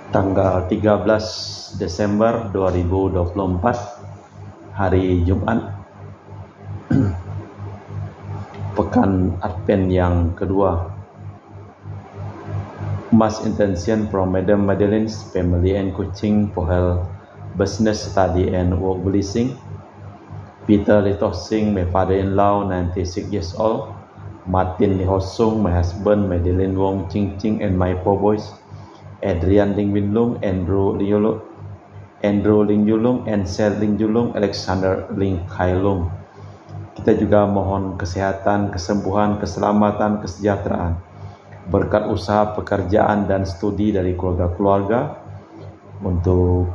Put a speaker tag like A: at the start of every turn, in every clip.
A: Tanggal 13 Desember 2024, hari Jumat, pekan Advent yang kedua. Mass intention from Madam Madeleine's family and Kuching for her business, study and work blessing. Peter Litosing, my father-in-law, 96 years old. Martin Lihosung, my husband, Madeleine Wong Ching Ching, and my four boys, Adrian Ling Win Lung, Andrew Ling Yulung, and Sel Ling Julung, Alexander Ling Kai Lung. Kita juga mohon kesehatan, kesembuhan, keselamatan, kesejahteraan, berkat usaha, pekerjaan, dan studi dari keluarga-keluarga, untuk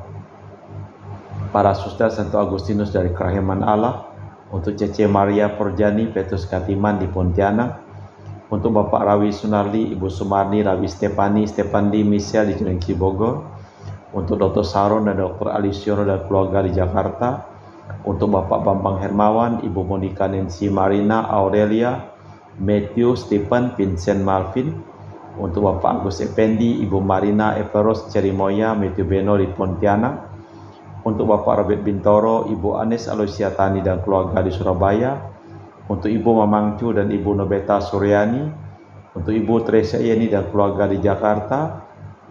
A: para suster Santo Agustinus dari Kerahiman Allah, untuk Cece Maria Porjani, Petrus Katiman di Pontianak, untuk Bapak Rawi Sunardi, Ibu Sumarni, Rawi Stepandi, Michelle di Jurengki Bogor, untuk Dr. Saron dan Dr. Alisiono dan keluarga di Jakarta, untuk Bapak Bambang Hermawan, Ibu Monica Nancy Marina, Aurelia, Matthew, Stephen, Vincent Malvin, untuk Bapak Agus Effendi, Ibu Marina Everos Cerimoya, Matthew Beno di Pontianak, untuk Bapak Robert Bintoro, Ibu Anes Aloysiatani dan keluarga di Surabaya, untuk Ibu Mamangcu dan Ibu Nobeta Suryani, untuk Ibu Tresia Yeni dan keluarga di Jakarta,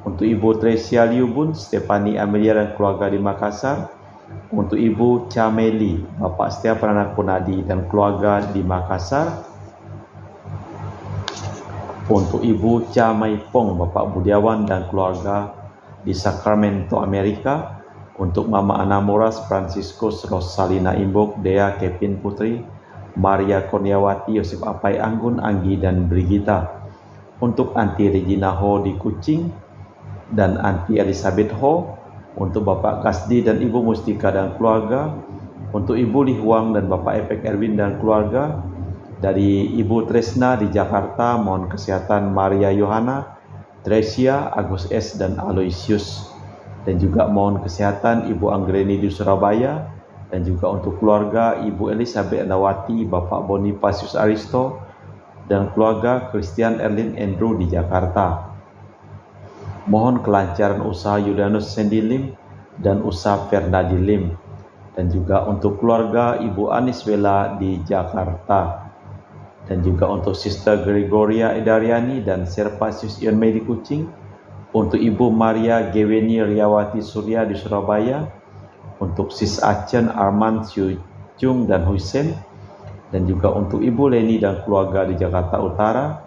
A: untuk Ibu Tresia Liubun, Stefani Amelia dan keluarga di Makassar, untuk Ibu Cameli, Bapak Setia Peranak Punadi dan keluarga di Makassar, untuk Ibu Camaipong, Bapak Budiawan dan keluarga di Sacramento, Amerika, untuk Mama Anamoras, Franciscus, Rosalina Imbok, Dea Kevin Putri, Maria Kurniawati, Yosef Apai Anggun, Anggi dan Brigita, untuk Anti Regina Ho di Kuching dan Anti Elizabeth Ho, untuk Bapak Kasdi dan Ibu Mustika dan keluarga, untuk Ibu Li Huang dan Bapak Epek Erwin dan keluarga, dari Ibu Tresna di Jakarta, mohon kesehatan Maria Yohana, Tresia, Agus S dan Aloysius, dan juga mohon kesehatan Ibu Anggreni di Surabaya, dan juga untuk keluarga Ibu Elizabeth Nawati, Bapak Bonifacius Aristo, dan keluarga Christian Erlin Andrew di Jakarta. Mohon kelancaran usaha Yudanus Sandy Lim dan usaha Fernadi Lim, dan juga untuk keluarga Ibu Anis Wela di Jakarta, dan juga untuk Sister Gregoria Edariani dan Servasius Ion Mei di Kuching, untuk Ibu Maria Geweni Riawati Surya di Surabaya, untuk Sis Acen Arman Siu Chung dan Husen, dan juga untuk Ibu Leni dan keluarga di Jakarta Utara,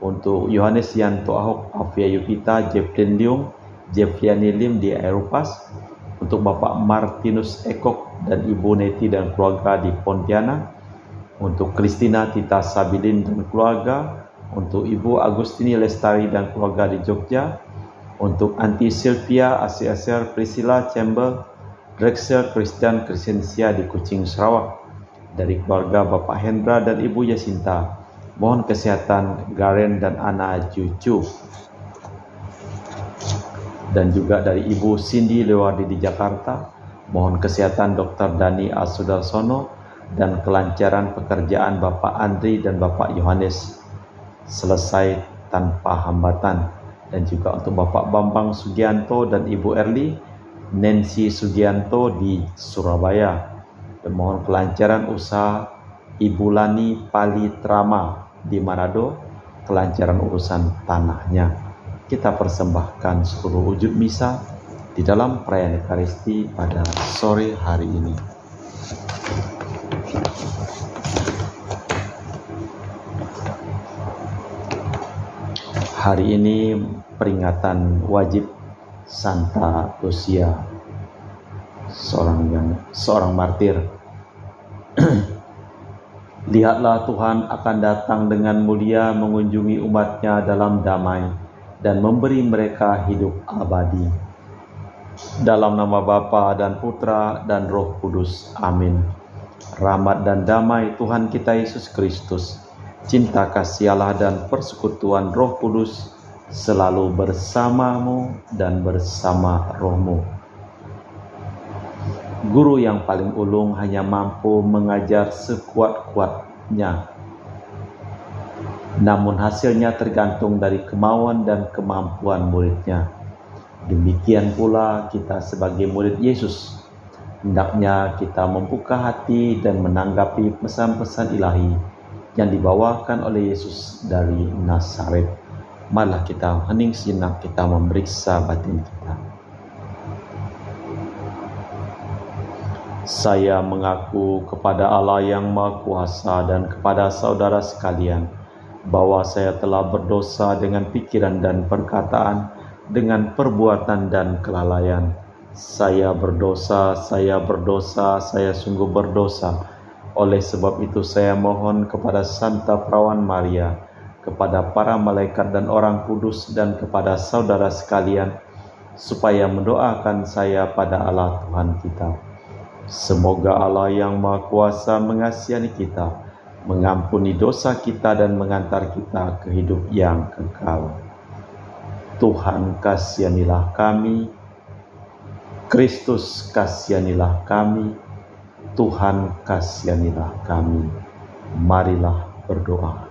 A: untuk Yohanes Yanto Ahok, Afia Yupita, Jeffrey Leung, Jeffriani Lim di Aeropas, untuk Bapak Martinus Ekok dan Ibu Neti dan keluarga di Pontianak, untuk Christina Tita Sabilin dan keluarga, untuk Ibu Agustini Lestari dan keluarga di Jogja, untuk Anti Sylvia Asiaser Priscilla Campbell, Drexel Christian Crescencia di Kuching, Sarawak, dari keluarga Bapak Hendra dan Ibu Yasinta, mohon kesehatan Garen dan Ana Cucu, dan juga dari Ibu Cindy Lewardi di Jakarta, mohon kesehatan Dr. Dani Asudarsono dan kelancaran pekerjaan Bapak Andri dan Bapak Yohanes selesai tanpa hambatan, dan juga untuk Bapak Bambang Sugianto dan Ibu Erli Nancy Sugianto di Surabaya, dan mohon kelancaran usaha Ibu Lani Palitrama di Manado, kelancaran urusan tanahnya. Kita persembahkan seluruh wujud misa di dalam perayaan Ekaristi pada sore hari ini. Hari ini peringatan wajib Santa Lucia, seorang martir. Lihatlah, Tuhan akan datang dengan mulia mengunjungi umatnya dalam damai dan memberi mereka hidup abadi. Dalam nama Bapa dan Putra dan Roh Kudus. Amin. Rahmat dan damai Tuhan kita Yesus Kristus, cinta kasih Allah dan persekutuan Roh Kudus selalu bersamamu dan bersama rohmu. Guru yang paling ulung hanya mampu mengajar sekuat-kuatnya, namun hasilnya tergantung dari kemauan dan kemampuan muridnya. Demikian pula kita sebagai murid Yesus, hendaknya kita membuka hati dan menanggapi pesan-pesan ilahi yang dibawakan oleh Yesus dari Nazaret. Marilah kita hening sejenak, kita memeriksa batin kita. Saya mengaku kepada Allah yang Maha Kuasa dan kepada saudara sekalian bahwa saya telah berdosa dengan pikiran dan perkataan, dengan perbuatan dan kelalaian. Saya berdosa, saya sungguh berdosa. Oleh sebab itu saya mohon kepada Santa Perawan Maria, kepada para malaikat dan orang kudus, dan kepada saudara sekalian, supaya mendoakan saya pada Allah Tuhan kita. Semoga Allah yang Maha Kuasa mengasihani kita, mengampuni dosa kita dan mengantar kita ke hidup yang kekal. Tuhan kasihanilah kami, Kristus kasihanilah kami, Tuhan kasihanilah kami. Marilah berdoa.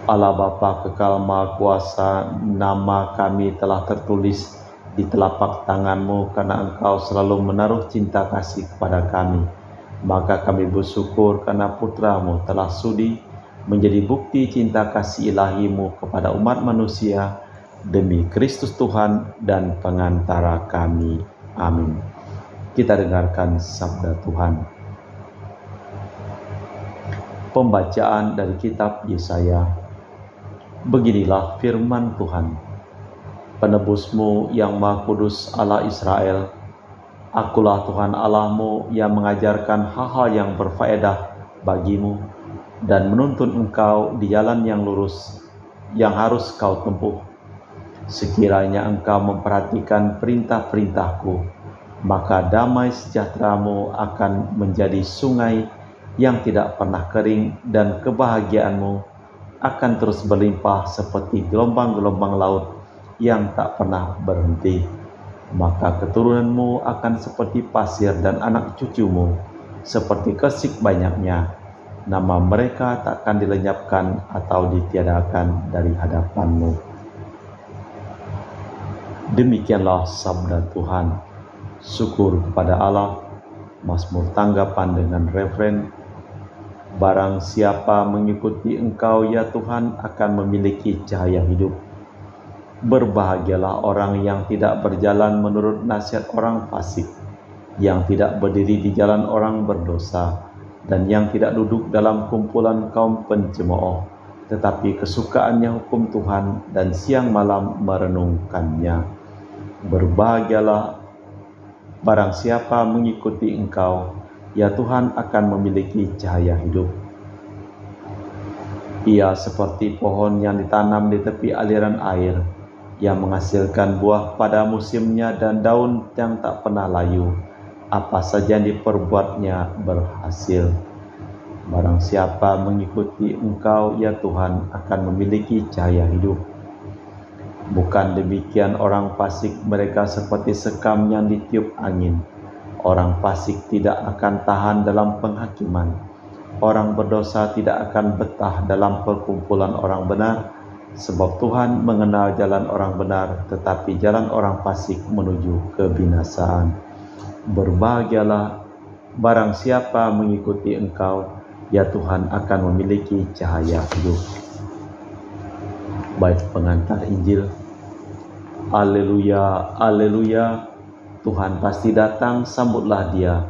A: Allah Bapa kekal Maha Kuasa, nama kami telah tertulis di telapak tangan-Mu karena Engkau selalu menaruh cinta kasih kepada kami. Maka kami bersyukur karena Putra-Mu telah sudi menjadi bukti cinta kasih ilahi-Mu kepada umat manusia, demi Kristus Tuhan dan pengantara kami. Amin. Kita dengarkan sabda Tuhan. Pembacaan dari kitab Yesaya. Beginilah firman Tuhan. Penebus-Mu yang Maha Kudus Allah Israel, Akulah Tuhan Allah-Mu yang mengajarkan hal-hal yang berfaedah bagimu dan menuntun engkau di jalan yang lurus yang harus kau tempuh. Sekiranya engkau memperhatikan perintah-perintahku, maka damai sejahtera-Mu akan menjadi sungai yang tidak pernah kering, dan kebahagiaan-Mu akan terus berlimpah seperti gelombang-gelombang laut yang tak pernah berhenti. Maka keturunan-Mu akan seperti pasir dan anak cucu-Mu seperti kesik banyaknya. Nama mereka takkan dilenyapkan atau ditiadakan dari hadapan-Mu. Demikianlah sabda Tuhan. Syukur kepada Allah. Mazmur tanggapan dengan refren. Barang siapa mengikuti Engkau ya Tuhan akan memiliki cahaya hidup. Berbahagialah orang yang tidak berjalan menurut nasihat orang fasik, yang tidak berdiri di jalan orang berdosa, dan yang tidak duduk dalam kumpulan kaum pencemooh, tetapi kesukaannya hukum Tuhan dan siang malam merenungkannya. Berbahagialah barang siapa mengikuti Engkau, ya Tuhan akan memiliki cahaya hidup. Ia seperti pohon yang ditanam di tepi aliran air, yang menghasilkan buah pada musimnya dan daun yang tak pernah layu. Apa saja yang diperbuatnya berhasil. Barang siapa mengikuti Engkau, ya Tuhan, akan memiliki cahaya hidup. Bukan demikian orang fasik, mereka seperti sekam yang ditiup angin. Orang fasik tidak akan tahan dalam penghakiman. Orang berdosa tidak akan betah dalam perkumpulan orang benar. Sebab Tuhan mengenal jalan orang benar, tetapi jalan orang fasik menuju kebinasaan. Berbahagialah barang siapa mengikuti Engkau, ya Tuhan akan memiliki cahaya hidup. Bait pengantar Injil. Haleluya, haleluya, Tuhan pasti datang, sambutlah Dia.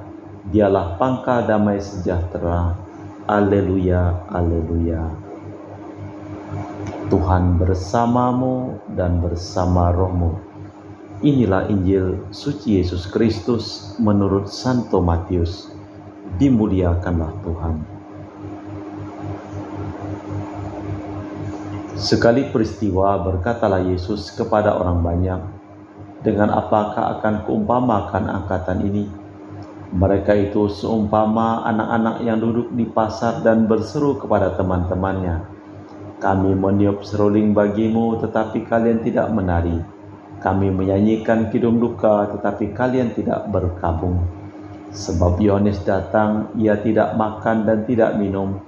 A: Dialah pangkal damai sejahtera. Haleluya, haleluya. Tuhan bersamamu dan bersama rohmu. Inilah Injil suci Yesus Kristus menurut Santo Matius. Dimuliakanlah Tuhan. Sekali peristiwa berkatalah Yesus kepada orang banyak, "Dengan apakah akan kuumpamakan angkatan ini? Mereka itu seumpama anak-anak yang duduk di pasar dan berseru kepada teman-temannya, 'Kami meniup seruling bagimu, tetapi kalian tidak menari. Kami menyanyikan kidung duka, tetapi kalian tidak berkabung.' Sebab Yohanes datang, ia tidak makan dan tidak minum,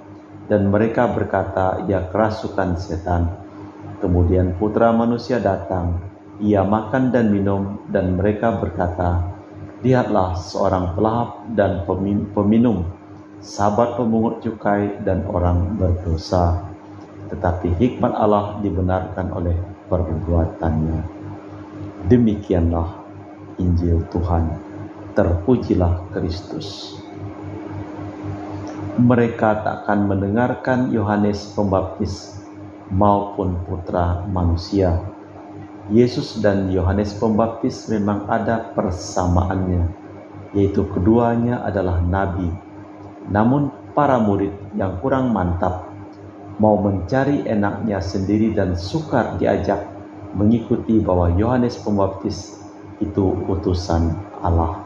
A: dan mereka berkata, ia kerasukan setan. Kemudian Putra Manusia datang, ia makan dan minum, dan mereka berkata, lihatlah seorang pelahap dan peminum, sahabat pemungut cukai dan orang berdosa. Tetapi hikmat Allah dibenarkan oleh perbuatannya. Demikianlah Injil Tuhan. Terpujilah Kristus. Mereka takkan mendengarkan Yohanes Pembaptis maupun Putra Manusia. Yesus dan Yohanes Pembaptis memang ada persamaannya, yaitu keduanya adalah nabi. Namun para murid yang kurang mantap mau mencari enaknya sendiri dan sukar diajak mengikuti bahwa Yohanes Pembaptis itu utusan Allah.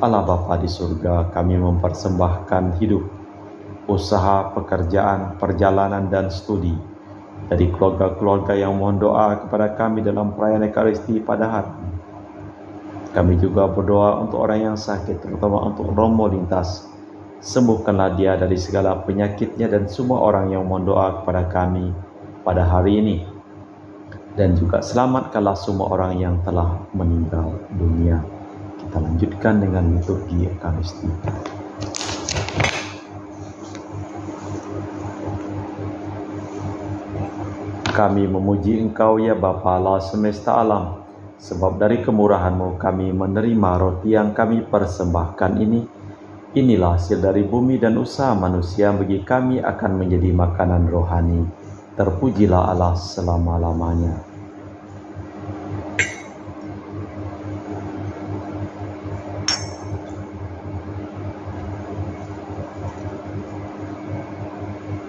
A: Allah Bapa di surga, kami mempersembahkan hidup, usaha, pekerjaan, perjalanan, dan studi dari keluarga-keluarga yang mohon doa kepada kami dalam perayaan Ekaristi pada hari ini. Kami juga berdoa untuk orang yang sakit, terutama untuk Romo Lintas. Sembuhkanlah dia dari segala penyakitnya dan semua orang yang mohon doa kepada kami pada hari ini. Dan juga selamatkanlah semua orang yang telah meninggal dunia. Kita lanjutkan dengan liturgi Ekaristi. Kami memuji Engkau ya Bapa Allah semesta alam, sebab dari kemurahan-Mu kami menerima roti yang kami persembahkan ini. Inilah hasil dari bumi dan usaha manusia, bagi kami akan menjadi makanan rohani. Terpujilah Allah selama-lamanya.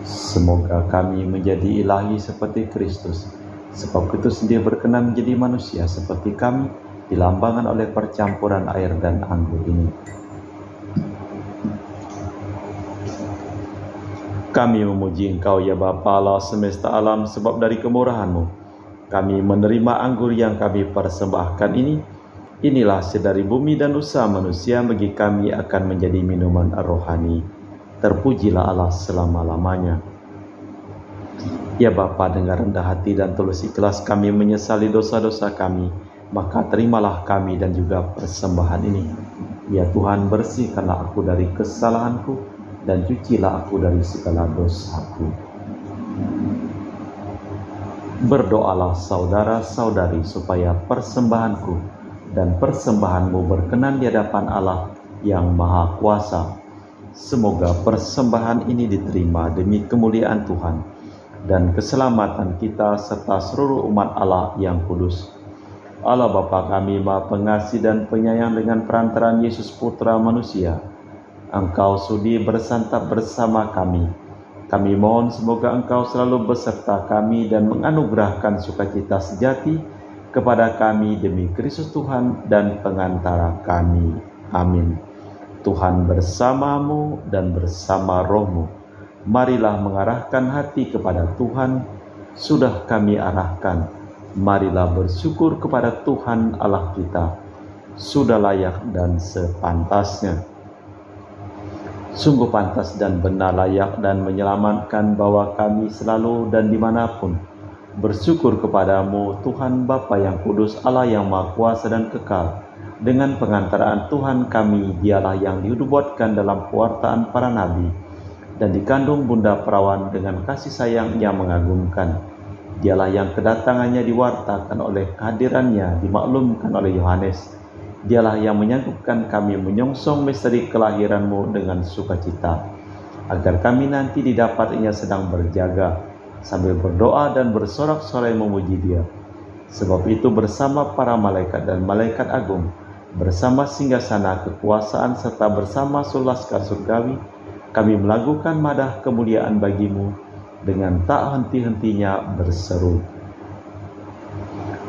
A: Semoga kami menjadi ilahi seperti Kristus, sebab Kristus sendiri berkenan menjadi manusia seperti kami, dilambangkan oleh percampuran air dan anggur ini. Kami memuji Engkau ya Bapa Allah semesta alam, sebab dari kemurahan-Mu kami menerima anggur yang kami persembahkan ini. Inilah hasil dari bumi dan usaha manusia, bagi kami akan menjadi minuman rohani. Terpujilah Allah selama-lamanya. Ya Bapa, dengan rendah hati dan tulus ikhlas kami menyesali dosa-dosa kami, maka terimalah kami dan juga persembahan ini. Ya Tuhan, bersihkanlah aku dari kesalahanku dan cucilah aku dari segala dosaku. Berdoalah saudara-saudari supaya persembahanku dan persembahanmu berkenan di hadapan Allah yang Maha Kuasa. Semoga persembahan ini diterima demi kemuliaan Tuhan dan keselamatan kita serta seluruh umat Allah yang kudus. Allah Bapa kami Maha Pengasih dan Penyayang, dengan perantaraan Yesus Putra Manusia, Engkau sudi bersantap bersama kami. Kami mohon semoga Engkau selalu beserta kami dan menganugerahkan sukacita sejati kepada kami demi Kristus Tuhan dan pengantara kami. Amin. Tuhan bersamamu dan bersama rohmu. Marilah mengarahkan hati kepada Tuhan. Sudah kami arahkan, marilah bersyukur kepada Tuhan Allah kita. Sudah layak dan sepantasnya. Sungguh pantas dan benar, layak dan menyelamatkan bahwa kami selalu dan dimanapun bersyukur kepadamu, Tuhan Bapa yang kudus, Allah yang Maha Kuasa dan kekal. Dengan pengantaraan Tuhan kami, dialah yang dinubuatkan dalam pewartaan para nabi dan dikandung Bunda Perawan dengan kasih sayang yang mengagumkan. Dialah yang kedatangannya diwartakan oleh kehadirannya, dimaklumkan oleh Yohanes. Dialah yang menyanggupkan kami menyongsong misteri kelahiran-Mu dengan sukacita, agar kami nanti didapatinya sedang berjaga, sambil berdoa dan bersorak-sorai memuji Dia. Sebab itu bersama para malaikat dan malaikat agung, bersama singgasana kekuasaan serta bersama seluruh laskar surgawi, kami melakukan madah kemuliaan bagi-Mu dengan tak henti-hentinya berseru,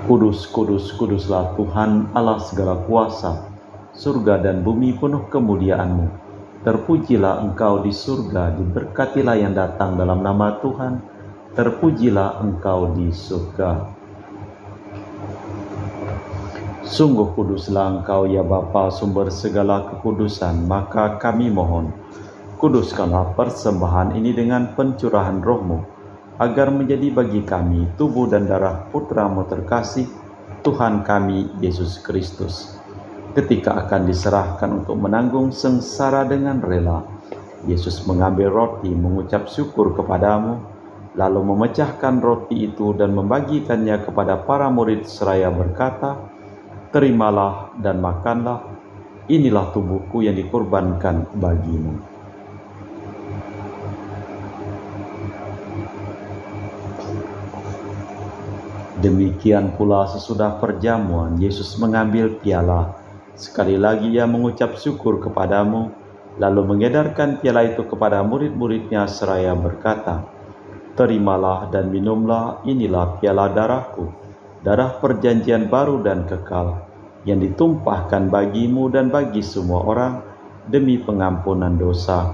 A: Kudus, kudus, kuduslah Tuhan Allah segala kuasa, surga dan bumi penuh kemuliaan-Mu. Terpujilah Engkau di surga, diberkatilah yang datang dalam nama Tuhan, terpujilah Engkau di surga. Sungguh kuduslah Engkau ya Bapa, sumber segala kekudusan, maka kami mohon, kuduskanlah persembahan ini dengan pencurahan Roh-Mu, agar menjadi bagi kami tubuh dan darah Putra-Mu terkasih, Tuhan kami Yesus Kristus. Ketika akan diserahkan untuk menanggung sengsara dengan rela, Yesus mengambil roti, mengucap syukur kepadamu, lalu memecahkan roti itu dan membagikannya kepada para murid seraya berkata, "Terimalah dan makanlah, inilah tubuhku yang dikorbankan bagimu." Demikian pula sesudah perjamuan, Yesus mengambil piala. Sekali lagi ia mengucap syukur kepadamu, lalu mengedarkan piala itu kepada murid-muridnya seraya berkata, "Terimalah dan minumlah, inilah piala darahku, darah perjanjian baru dan kekal, yang ditumpahkan bagimu dan bagi semua orang demi pengampunan dosa.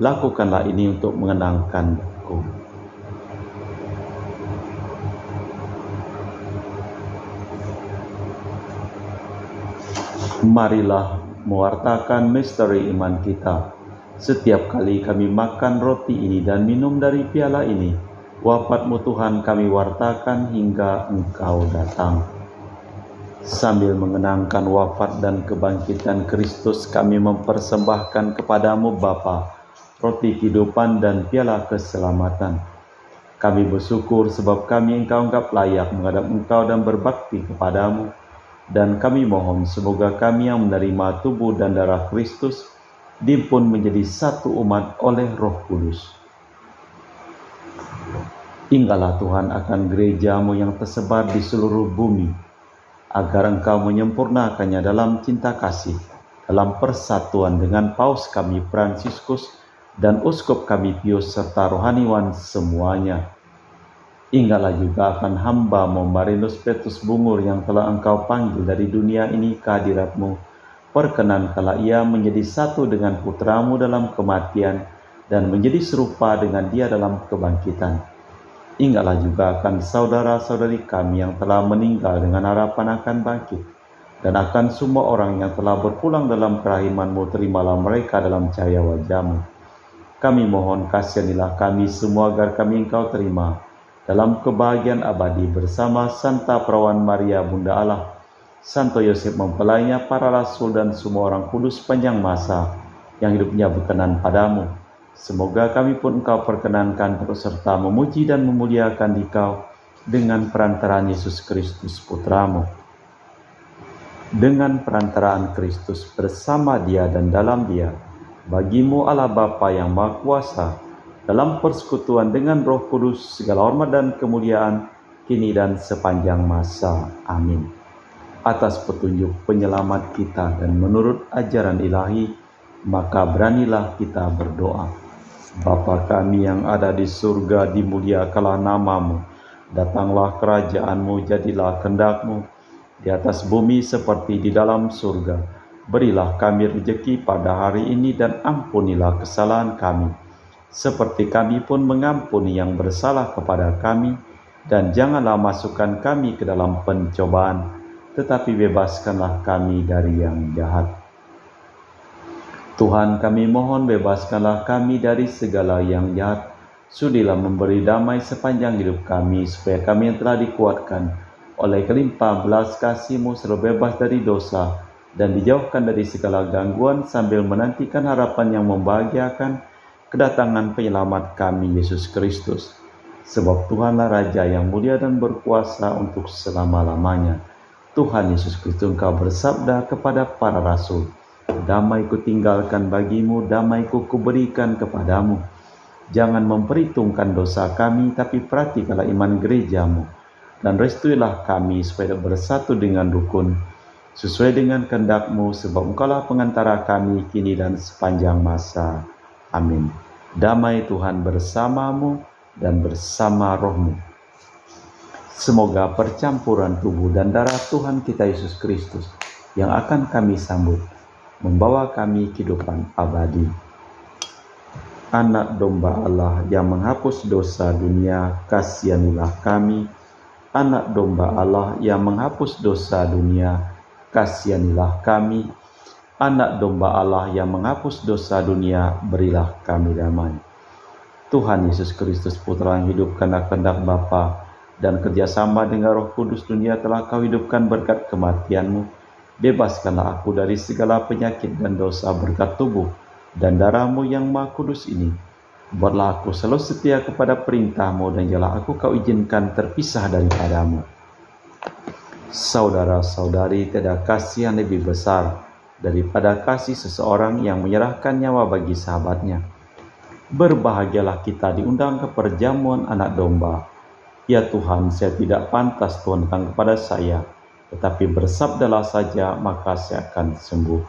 A: Lakukanlah ini untuk mengenangkanku." Marilah mewartakan misteri iman kita. Setiap kali kami makan roti ini dan minum dari piala ini, wafat-Mu Tuhan kami wartakan hingga Engkau datang. Sambil mengenangkan wafat dan kebangkitan Kristus, kami mempersembahkan kepadamu Bapa, roti kehidupan dan piala keselamatan. Kami bersyukur sebab kami Engkau anggap layak menghadap Engkau dan berbakti kepadamu. Dan kami mohon semoga kami yang menerima tubuh dan darah Kristus dihimpun menjadi satu umat oleh Roh Kudus. Ingatlah Tuhan akan gereja-Mu yang tersebar di seluruh bumi, agar Engkau menyempurnakannya dalam cinta kasih, dalam persatuan dengan Paus kami Fransiskus dan Uskup kami Pius serta rohaniwan semuanya. Ingatlah juga akan hamba-Mu Marinus Petrus Bungur yang telah Engkau panggil dari dunia ini ke hadirat-Mu. Perkenankanlah ia menjadi satu dengan Putra-Mu dalam kematian dan menjadi serupa dengan Dia dalam kebangkitan. Ingatlah juga akan saudara-saudari kami yang telah meninggal dengan harapan akan bangkit, dan akan semua orang yang telah berpulang dalam kerahiman-Mu, terimalah mereka dalam cahaya wajah-Mu. Kami mohon kasihanilah kami semua agar kami Engkau terima dalam kebahagiaan abadi bersama Santa Perawan Maria Bunda Allah, Santo Yosef mempelainya, para rasul dan semua orang kudus panjang masa yang hidupnya berkenan padamu. Semoga kami pun Engkau perkenankan terus serta memuji dan memuliakan Dikau dengan perantaraan Yesus Kristus Putra-Mu. Dengan perantaraan Kristus, bersama Dia dan dalam Dia, bagi-Mu Allah Bapa yang Maha Kuasa, dalam persekutuan dengan Roh Kudus, segala hormat dan kemuliaan kini dan sepanjang masa. Amin. Atas petunjuk penyelamat kita dan menurut ajaran ilahi, maka beranilah kita berdoa. Bapa kami yang ada di surga, dimuliakanlah nama-Mu. Datanglah kerajaan-Mu, jadilah kehendak-Mu di atas bumi seperti di dalam surga. Berilah kami rezeki pada hari ini dan ampunilah kesalahan kami, seperti kami pun mengampuni yang bersalah kepada kami, dan janganlah masukkan kami ke dalam pencobaan, tetapi bebaskanlah kami dari yang jahat. Tuhan, kami mohon bebaskanlah kami dari segala yang jahat. Sudilah memberi damai sepanjang hidup kami, supaya kami yang telah dikuatkan oleh kelimpahan belas kasih-Mu selalu bebas dari dosa dan dijauhkan dari segala gangguan, sambil menantikan harapan yang membahagiakan, kedatangan penyelamat kami Yesus Kristus. Sebab Tuhanlah Raja yang mulia dan berkuasa untuk selama-lamanya. Tuhan Yesus Kristus, Engkau bersabda kepada para rasul, "Damai kutinggalkan bagimu, damai kuberikan kepadamu. Jangan memperhitungkan dosa kami, tapi perhatikanlah iman gereja-Mu, dan restuilah kami supaya bersatu dengan rukun, sesuai dengan kehendak-Mu, sebab Engkaulah pengantara kami kini dan sepanjang masa. Amin." Damai Tuhan bersamamu dan bersama rohmu. Semoga percampuran tubuh dan darah Tuhan kita Yesus Kristus yang akan kami sambut membawa kami kehidupan abadi. Anak domba Allah yang menghapus dosa dunia, kasihanilah kami. Anak domba Allah yang menghapus dosa dunia, kasihanilah kami. Anak domba Allah yang menghapus dosa dunia, berilah kami damai. Tuhan Yesus Kristus Putra yang hidup karena kehendak Bapa dan kerjasama dengan Roh Kudus, dunia telah Kau hidupkan berkat kematian-Mu. Bebaskanlah aku dari segala penyakit dan dosa berkat tubuh dan darah-Mu yang Maha Kudus ini. Buatlah aku selalu setia kepada perintah-Mu dan janganlah aku Kau izinkan terpisah daripada-Mu. Saudara-saudari, tiada kasih yang lebih besar daripada kasih seseorang yang menyerahkan nyawa bagi sahabatnya. Berbahagialah kita diundang ke perjamuan anak domba. Ya Tuhan, saya tidak pantas Tuhan datang kepada saya, tetapi bersabdalah saja maka saya akan sembuh.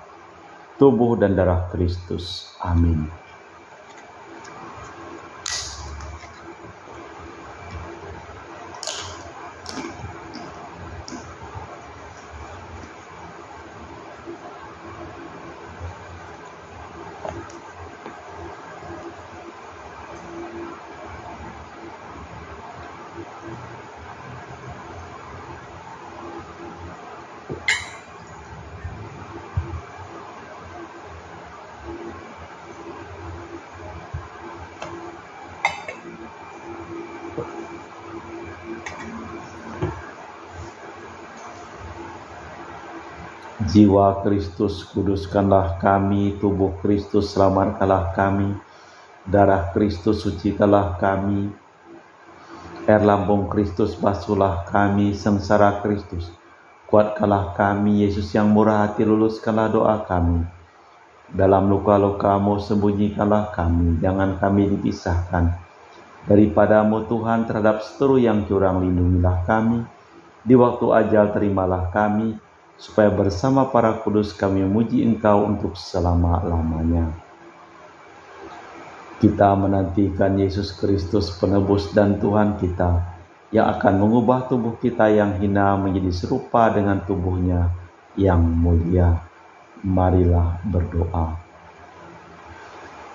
A: Tubuh dan darah Kristus. Amin. Jiwa Kristus, kuduskanlah kami. Tubuh Kristus, selamatkanlah kami. Darah Kristus, sucikanlah kami. Air lambung Kristus, basuhlah kami. Sengsara Kristus, kuatkanlah kami. Yesus yang murah hati, luluskanlah doa kami. Dalam luka-luka-Mu, sembunyikanlah kami. Jangan kami dipisahkan daripada-Mu Tuhan. Terhadap seteru yang curang, lindungilah kami. Di waktu ajal, terimalah kami, supaya bersama para kudus kami memuji Engkau untuk selama-lamanya. Kita menantikan Yesus Kristus, penebus dan Tuhan kita, yang akan mengubah tubuh kita yang hina menjadi serupa dengan tubuh-Nya yang mulia. Marilah berdoa.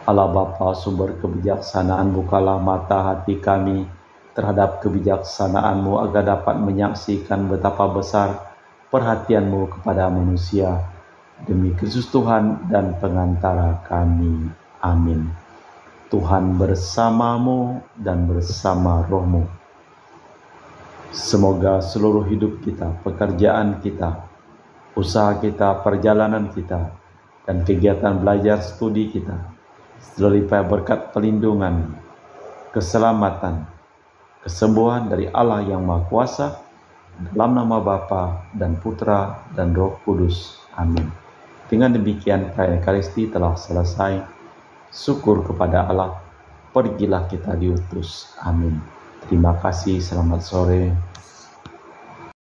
A: Allah Bapa, sumber kebijaksanaan, bukalah mata hati kami terhadap kebijaksanaan-Mu agar dapat menyaksikan betapa besar perhatian-Mu kepada manusia. Demi Kristus Tuhan dan pengantara kami. Amin. Tuhan bersama-Mu dan bersama Roh-Mu. Semoga seluruh hidup kita, pekerjaan kita, usaha kita, perjalanan kita, dan kegiatan belajar studi kita selalu limpah berkat pelindungan, keselamatan, kesembuhan dari Allah yang Maha Kuasa. Dalam nama Bapa dan Putra dan Roh Kudus. Amin. Dengan demikian perayaan Ekaristi telah selesai. Syukur kepada Allah. Pergilah kita diutus. Amin. Terima kasih. Selamat sore.